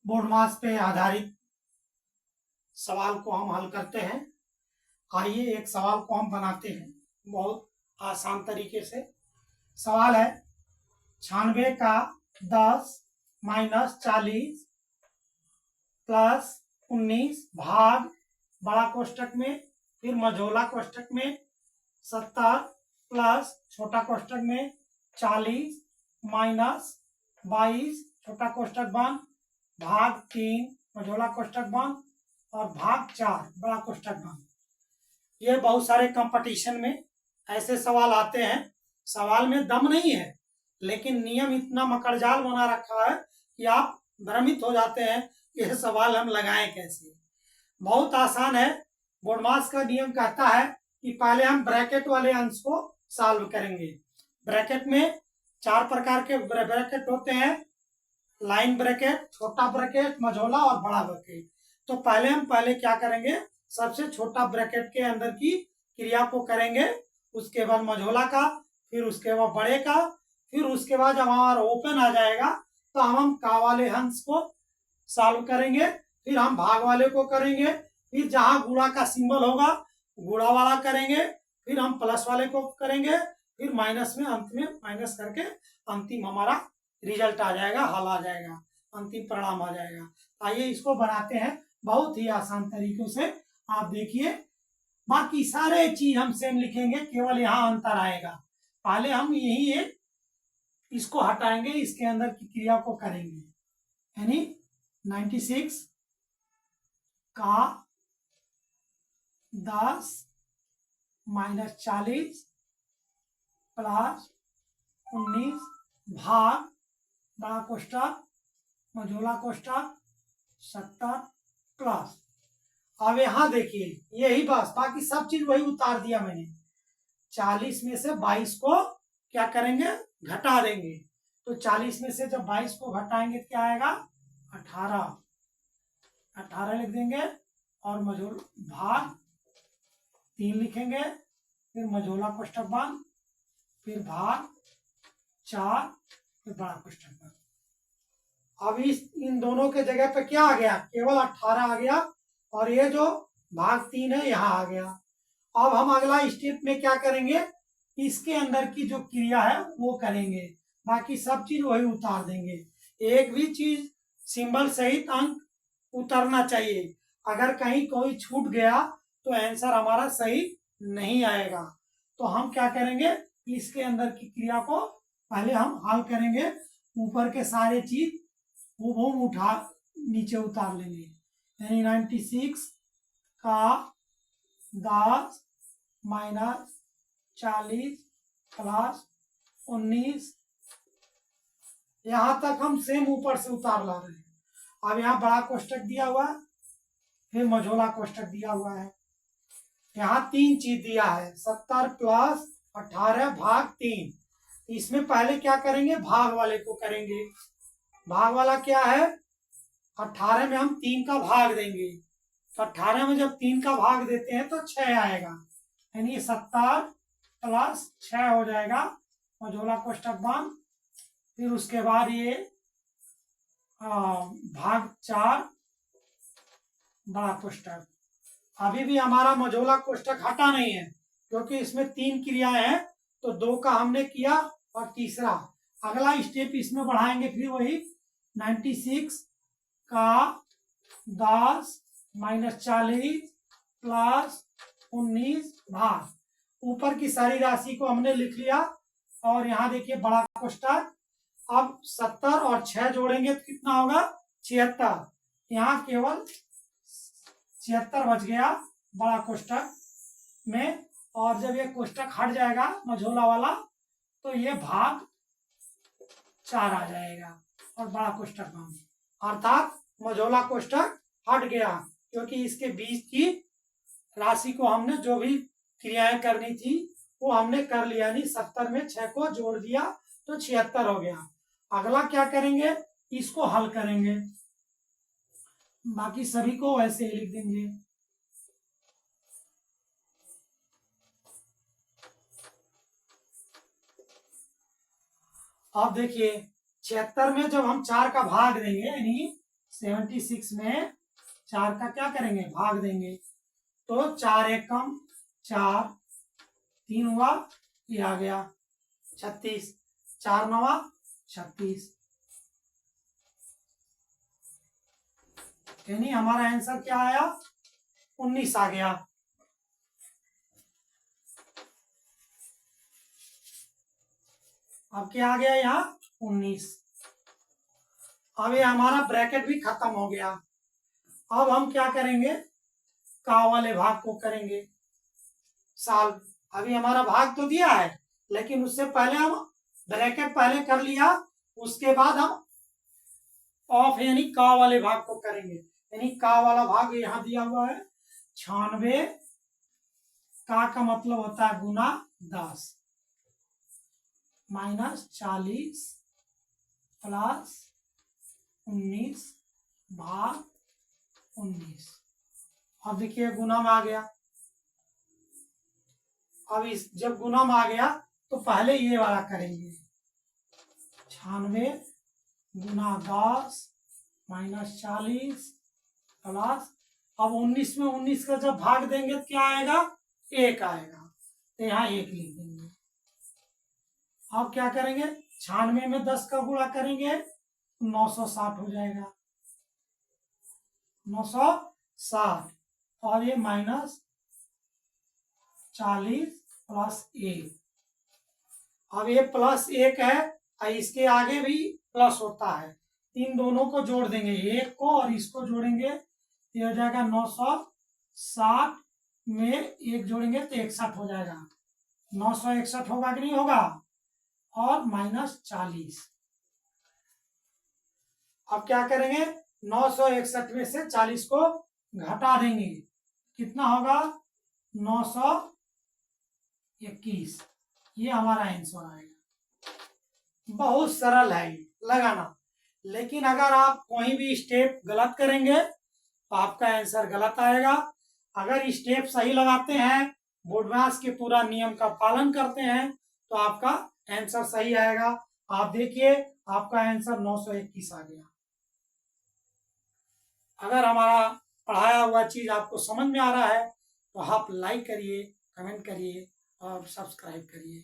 बोर्डमास पे आधारित सवाल को हम हल करते हैं। आइए एक सवाल को हम बनाते हैं बहुत आसान तरीके से। सवाल है 96 का 10 माइनस 40 प्लस 19 भाग बड़ा कोष्टक में, फिर मझोला कोष्टक में 70 प्लस छोटा कोष्टक में 40 माइनस 22 छोटा कोष्टक बंद भाग 3 मझोला कोष्टक बंद और भाग 4 बड़ा कोष्टक बंद। ये बहुत सारे कंपटीशन में ऐसे सवाल आते हैं। सवाल में दम नहीं है, लेकिन नियम इतना मकड़जाल बना रखा है कि आप भ्रमित हो जाते हैं कि यह सवाल हम लगाएं कैसे। बहुत आसान है। बोर्डमास का नियम कहता है कि पहले हम ब्रैकेट वाले अंश को सॉल्व करेंगे। ब्रैकेट में 4 प्रकार के ब्रैकेट होते हैं, लाइन ब्रैकेट, छोटा ब्रैकेट, मझोला और बड़ा ब्रैकेट। तो पहले क्या करेंगे, सबसे छोटा ब्रैकेट के अंदर की क्रिया को करेंगे, उसके बाद मझोला का, फिर उसके बाद बड़े का, फिर उसके बाद जब हमारा ओपन आ जाएगा तो हम का वाले अंश को सॉल्व करेंगे, फिर हम भाग वाले को करेंगे, फिर जहां गुणा का सिंबल होगा गुणा वाला करेंगे, फिर हम प्लस वाले को करेंगे, फिर माइनस में अंत में माइनस करके अंतिम हमारा रिजल्ट आ जाएगा, हल आ जाएगा, अंतिम परिणाम आ जाएगा। आइए इसको बनाते हैं बहुत ही आसान तरीकों से। आप देखिए, बाकी सारे चीज हम सेम लिखेंगे, केवल यहाँ अंतर आएगा। पहले हम यही एक इसको हटाएंगे, इसके अंदर की क्रिया को करेंगे, यानी 96 का 10 माइनस 40 प्लस 19 भाग बड़ा कोष्टक मझोला कोष्टक 70 प्लस। अब यहाँ देखिए यही बस, बाकी सब चीज वही उतार दिया मैंने। 40 में से 22 को क्या करेंगे, घटा देंगे। तो 40 में से जब 22 को घटाएंगे तो क्या आएगा, 18 लिख देंगे और मझोल भाग 3 लिखेंगे, फिर मझोला कोष्टक बंद, फिर भाग 4, फिर बड़ा कोष्टक बंद। अब इन दोनों के जगह पे क्या आ गया, केवल 18 आ गया और ये जो भाग 3 है यहाँ आ गया। अब हम अगला स्टेप में क्या करेंगे, इसके अंदर की जो क्रिया है वो करेंगे, बाकी सब चीज वही उतार देंगे। एक भी चीज सिंबल सहित अंक उतरना चाहिए। अगर कहीं कोई छूट गया तो आंसर हमारा सही नहीं आएगा। तो हम क्या करेंगे, इसके अंदर की क्रिया को पहले हम हल करेंगे, ऊपर के सारे चीज वो उठा नीचे उतार लेंगे। यानी 96 का 10 माइनस 40 प्लस 19, यहां तक हम सेम ऊपर से उतार ला रहे हैं। अब यहाँ बड़ा कोष्टक दिया हुआ है, फिर मझोला कोष्टक दिया हुआ है, यहाँ 3 चीज दिया है, 70 प्लस 18 भाग 3। इसमें पहले क्या करेंगे, भाग वाले को करेंगे। भाग वाला क्या है, 18 में हम 3 का भाग देंगे, तो 18 में जब 3 का भाग देते हैं तो 6 आएगा, यानी 70 प्लस 6 हो जाएगा, मझोला कोष्टक बंद। फिर उसके बाद ये भाग 4 बड़ा कोष्टक। अभी भी हमारा मझोला कोष्टक हटा नहीं है, क्योंकि इसमें 3 क्रियाएं हैं, तो 2 का हमने किया और तीसरा अगला स्टेप इसमें बढ़ाएंगे, फिर वही 96 का 10 माइनस 40 प्लस 19 भाग, ऊपर की सारी राशि को हमने लिख लिया। और यहाँ देखिए बड़ा कोष्टक, अब 70 और 6 जोड़ेंगे तो कितना होगा, 76। यहाँ केवल 76 बच गया बड़ा कोष्टक में, और जब ये कोष्टक हट जाएगा मझोला वाला तो ये भाग 4 आ जाएगा और बड़ा कोष्टक बंद। अर्थात मझोला कोष्टक हट गया, क्योंकि इसके बीच की राशि को हमने जो भी क्रियाएं करनी थी वो हमने कर लिया, यानी 70 में 6 को जोड़ दिया तो 76 हो गया। अगला क्या करेंगे, इसको हल करेंगे, बाकी सभी को वैसे ही लिख देंगे। अब देखिए 76 में जब हम 4 का भाग देंगे, यानी 76 में 4 का क्या करेंगे, भाग देंगे। तो 4 एकम 4, 3 हुआ, ये आ गया 36, 4 नवा 36, यानी हमारा आंसर क्या आया, 19 आ गया। अब क्या आ गया यहाँ, 19। अब ये हमारा ब्रैकेट भी खत्म हो गया। अब हम क्या करेंगे, का वाले भाग को करेंगे सॉल्व। अभी हमारा भाग तो दिया है, लेकिन उससे पहले हम ब्रैकेट पहले कर लिया, उसके बाद हम ऑफ यानी का वाले भाग को करेंगे। यानी का वाला भाग यहाँ दिया हुआ है 96, का मतलब होता है गुना 10, -40 प्लस 19 भाग 19। अब देखिए गुना में आ गया। अब इस जब गुना में आ गया तो पहले ये वाला करेंगे, 96 गुना 10 -40 प्लस, अब 19 में 19 का जब भाग देंगे तो क्या आएगा, 1 आएगा, तो यहाँ 1 लिख देंगे। अब क्या करेंगे, 96 में 10 का गुणा करेंगे 960 हो जाएगा, 960, और ये -40 प्लस 1। अब ये +1 है और इसके आगे भी प्लस होता है, इन दोनों को जोड़ देंगे, एक को और इसको जोड़ेंगे, ये हो जाएगा 960 में 1 जोड़ेंगे तो 61 हो जाएगा, 961 होगा कि नहीं होगा, और -40। अब क्या करेंगे, 961 में से 40 को घटा देंगे, कितना होगा, 921। ये हमारा आंसर आएगा। बहुत सरल है लगाना, लेकिन अगर आप कोई भी स्टेप गलत करेंगे तो आपका आंसर गलत आएगा। अगर स्टेप सही लगाते हैं, बोर्डमास के पूरा नियम का पालन करते हैं, तो आपका आंसर सही आएगा। आप देखिए आपका आंसर 921 आ गया। अगर हमारा पढ़ाया हुआ चीज आपको समझ में आ रहा है तो आप लाइक करिए, कमेंट करिए और सब्सक्राइब करिए।